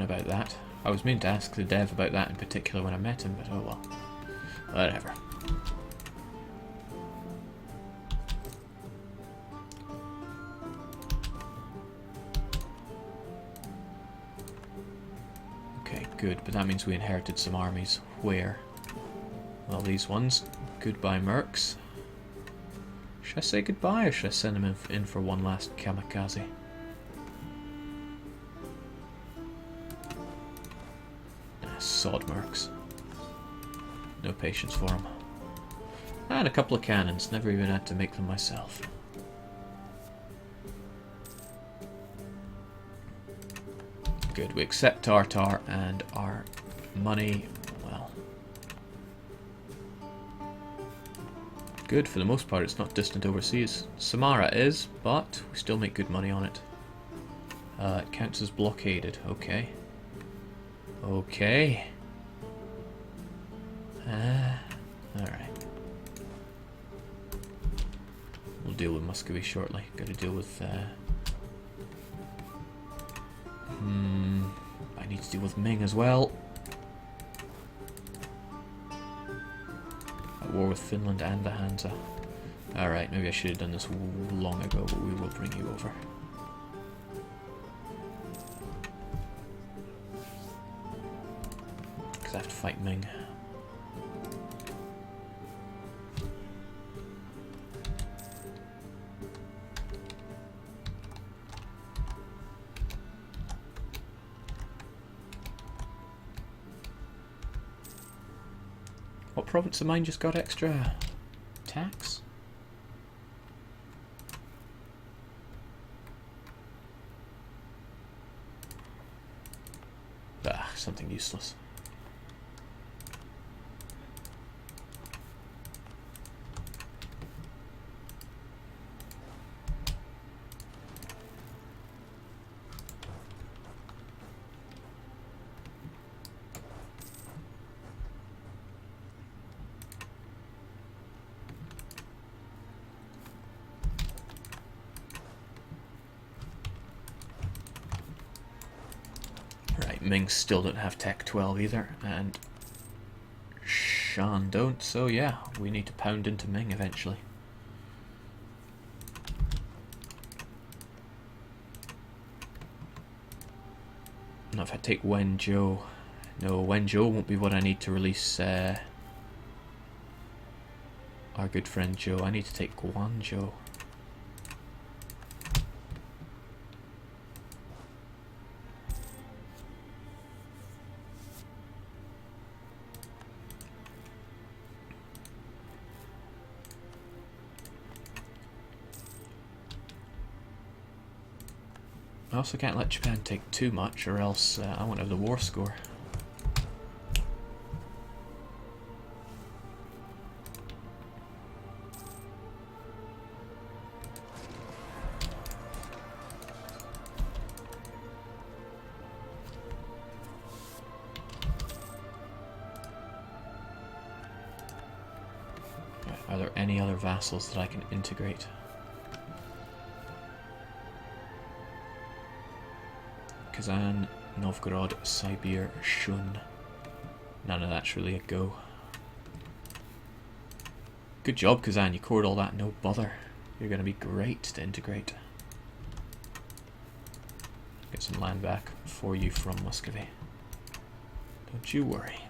about that. I was meant to ask the dev about that in particular when I met him, but oh well. Whatever. Okay, good, but that means we inherited some armies. Where? Well, these ones. Goodbye, mercs. Should I say goodbye, or should I send them in for one last kamikaze? Sod mercs. No patience for them. And a couple of cannons. Never even had to make them myself. Good. We accept Tartar and our money. Well, good for the most part. It's not distant overseas. Samara is, but we still make good money on it. It counts as blockaded. Okay. Okay. Alright. We'll deal with Muscovy shortly. Gotta deal with, I need to deal with Ming as well. At war with Finland and the Hansa. Alright, maybe I should have done this long ago, but we will bring you over. Because I have to fight Ming. What province of mine just got extra tax? Ah, something useless. Ming still don't have Tech 12 either, and Shan don't, so yeah, we need to pound into Ming eventually. Now if I take Wenzhou, no, Wenzhou won't be what I need to release our good friend Zhou. I need to take Guangzhou. I also can't let Japan take too much, or else I won't have the war score. Are there any other vassals that I can integrate? Kazan, Novgorod, Sibir, Shun. None of that's really a go. Good job, Kazan. You cored all that, no bother. You're going to be great to integrate. Get some land back for you from Muscovy. Don't you worry.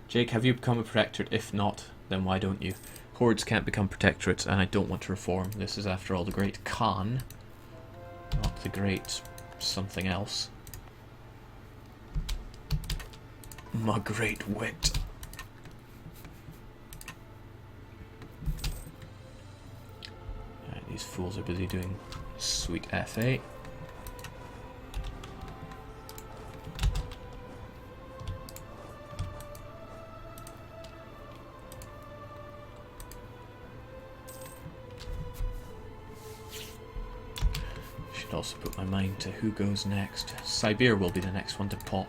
Jake, have you become a protectorate? If not, then why don't you? Hordes can't become protectorates, and I don't want to reform. This is, after all, the great Khan, not the great something else. My great wit. Right, these fools are busy doing sweet FA. Also put my mind to who goes next. Sibir will be the next one to pop.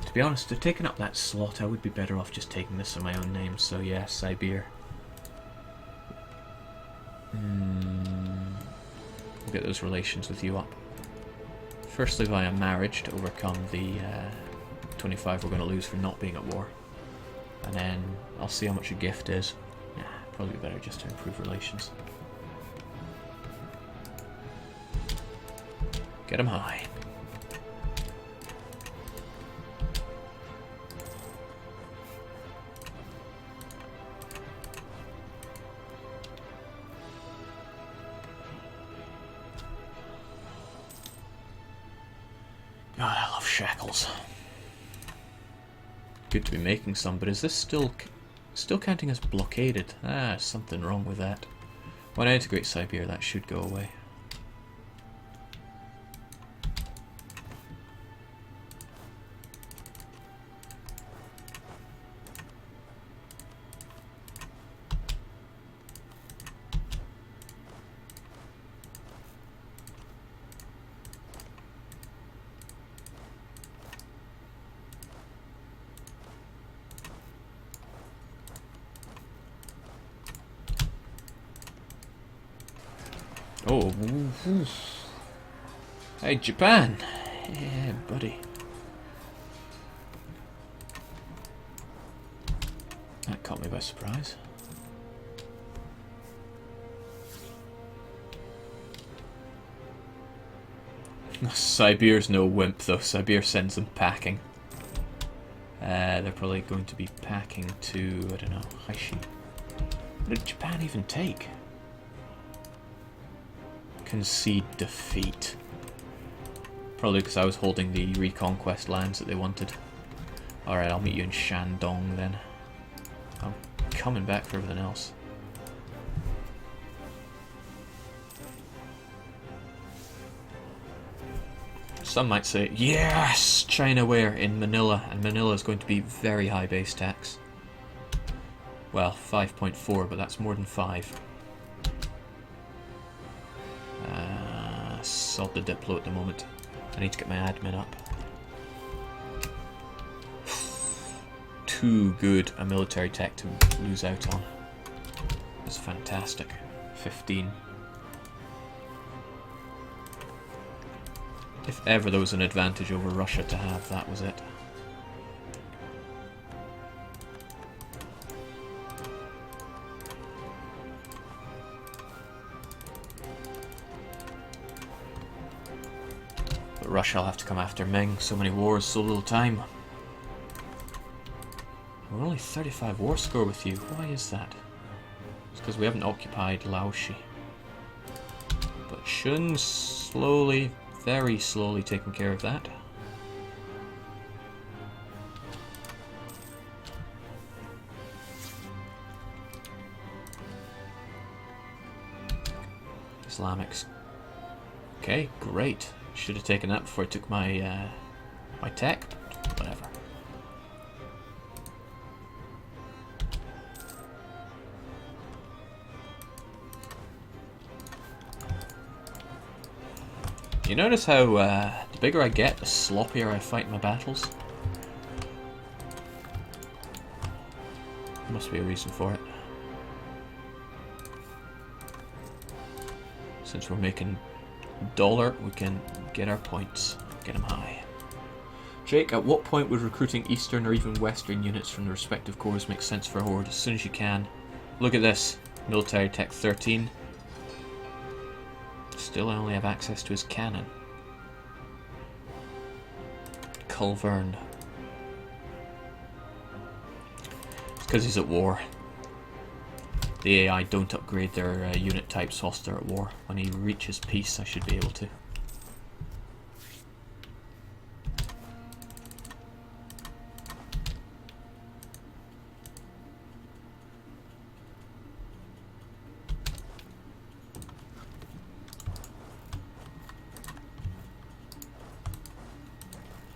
To be honest, to taking up that slot, I would be better off just taking this in my own name, so yeah, Sibir. We'll get those relations with you up Firstly via marriage to overcome the 25 we're going to lose for not being at war. And then I'll see how much a gift is. Yeah, probably better just to improve relations. Get him high. God, I love shackles. Good to be making some, but is this still counting as blockaded? Ah, something wrong with that. When I integrate Siberia, that should go away. Oh, hey Japan! Yeah, buddy. That caught me by surprise. Siberia's no wimp though. Siberia sends them packing. They're probably going to be packing to, I don't know, Haishi. What did Japan even take? Concede defeat. Probably because I was holding the reconquest lands that they wanted. Alright, I'll meet you in Shandong then. I'm coming back for everything else. Some might say, yes! China where? In Manila. And Manila is going to be very high base tax. Well, 5.4, but that's more than 5. Sod the Diplo at the moment. I need to get my admin up. Too good a military tech to lose out on. That's fantastic. 15. If ever there was an advantage over Russia to have, that was it. But Russia will have to come after Ming. So many wars, so little time. We're only 35 war score with you. Why is that? It's because we haven't occupied Laoshi. But Shun's slowly, very slowly taking care of that. Islamics. Okay, great. Should have taken that before I took my my tech. Whatever. You notice how the bigger I get, the sloppier I fight my battles? There must be a reason for it. Since we're making dollar, we can get our points, get them high. Jake, at what point would recruiting Eastern or even Western units from the respective corps make sense for a horde? As soon as you can. Look at this. Military tech 13. Still, I only have access to his cannon. Culvern. It's because he's at war. The AI don't upgrade their unit types whilst they're at war. When he reaches peace, I should be able to.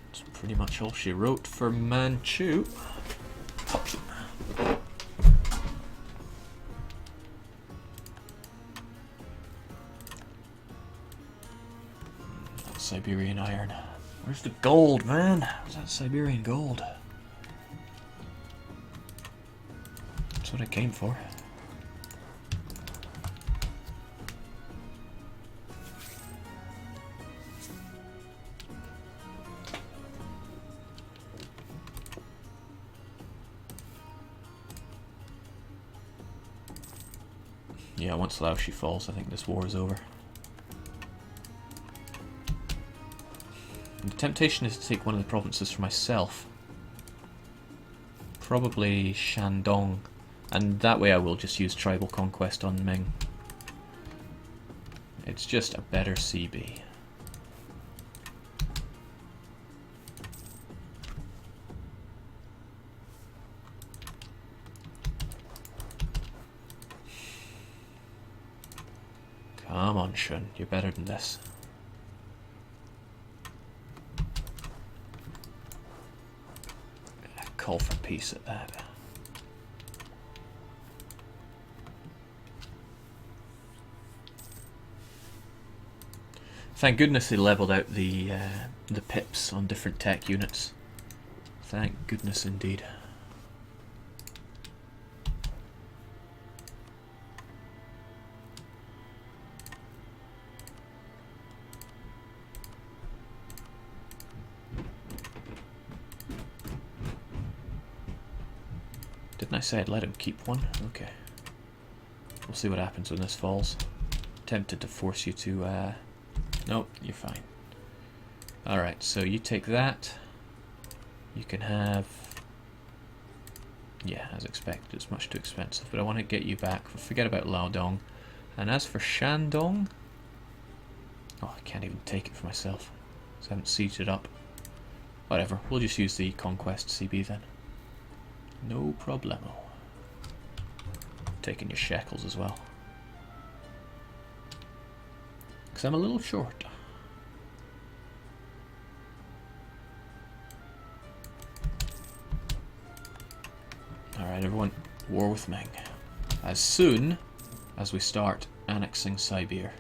That's pretty much all she wrote for Manchu. Siberian iron. Where's the gold, man? Where's that Siberian gold? That's what I came for. Yeah, once Laoshi falls, I think this war is over. And the temptation is to take one of the provinces for myself. Probably Shandong. And that way I will just use tribal conquest on Ming. It's just a better CB. Come on, Shun, you're better than this. Call for peace at that. Thank goodness they leveled out the pips on different tech units. Thank goodness indeed. Didn't I say I'd let him keep one? Okay. We'll see what happens when this falls. Tempted to force you to... Nope, you're fine. Alright, so you take that. You can have... Yeah, as expected, it's much too expensive, but I want to get you back. Forget about Laodong. And as for Shandong... Oh, I can't even take it for myself. So I haven't sieged it up. Whatever, we'll just use the Conquest CB then. No problemo. Taking your shekels as well. Because I'm a little short. Alright everyone, war with Ming. As soon as we start annexing Siberia.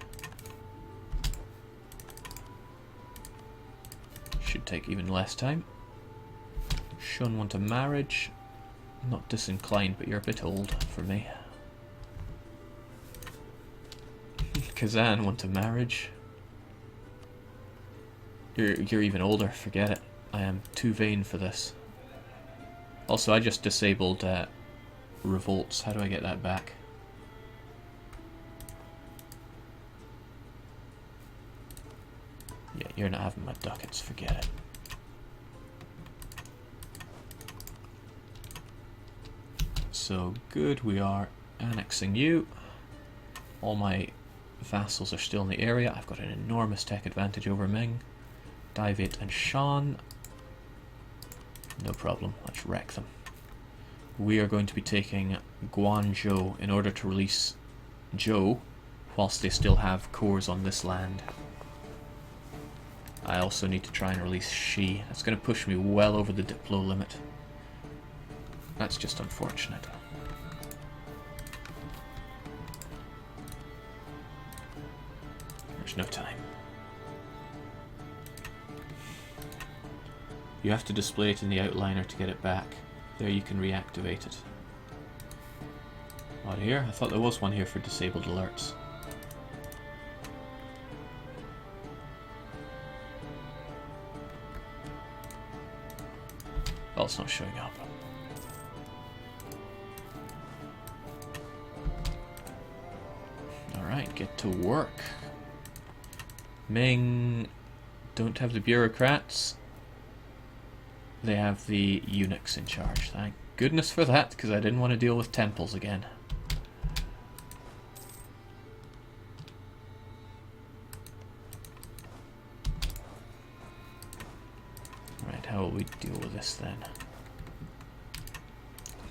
Should take even less time. Shun want a marriage. Not disinclined, but you're a bit old for me. Kazan want a marriage. You're even older, forget it. I am too vain for this. Also, I just disabled revolts. How do I get that back? Yeah, you're not having my ducats, forget it. So good, we are annexing you. All my vassals are still in the area. I've got an enormous tech advantage over Ming. Daivate and Shan. No problem, let's wreck them. We are going to be taking Guangzhou in order to release Zhou whilst they still have cores on this land. I also need to try and release Xi. That's going to push me well over the Diplo limit. That's just unfortunate. There's no time. You have to display it in the outliner to get it back. There you can reactivate it. Not here? I thought there was one here for disabled alerts. Well, it's not showing up. Alright, get to work. Ming don't have the bureaucrats. They have the eunuchs in charge. Thank goodness for that, because I didn't want to deal with temples again. Right, how will we deal with this then?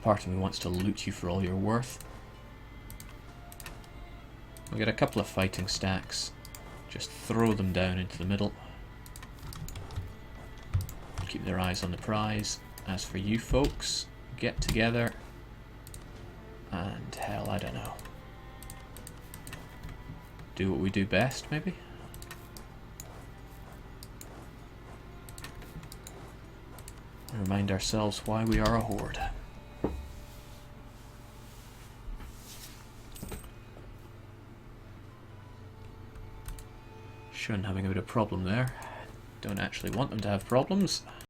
Part of me wants to loot you for all you're worth. We got a couple of fighting stacks. Just throw them down into the middle. Keep their eyes on the prize. As for you folks, get together. And hell, I don't know. Do what we do best, maybe? Remind ourselves why we are a horde. Shun having a bit of problem there. Don't actually want them to have problems.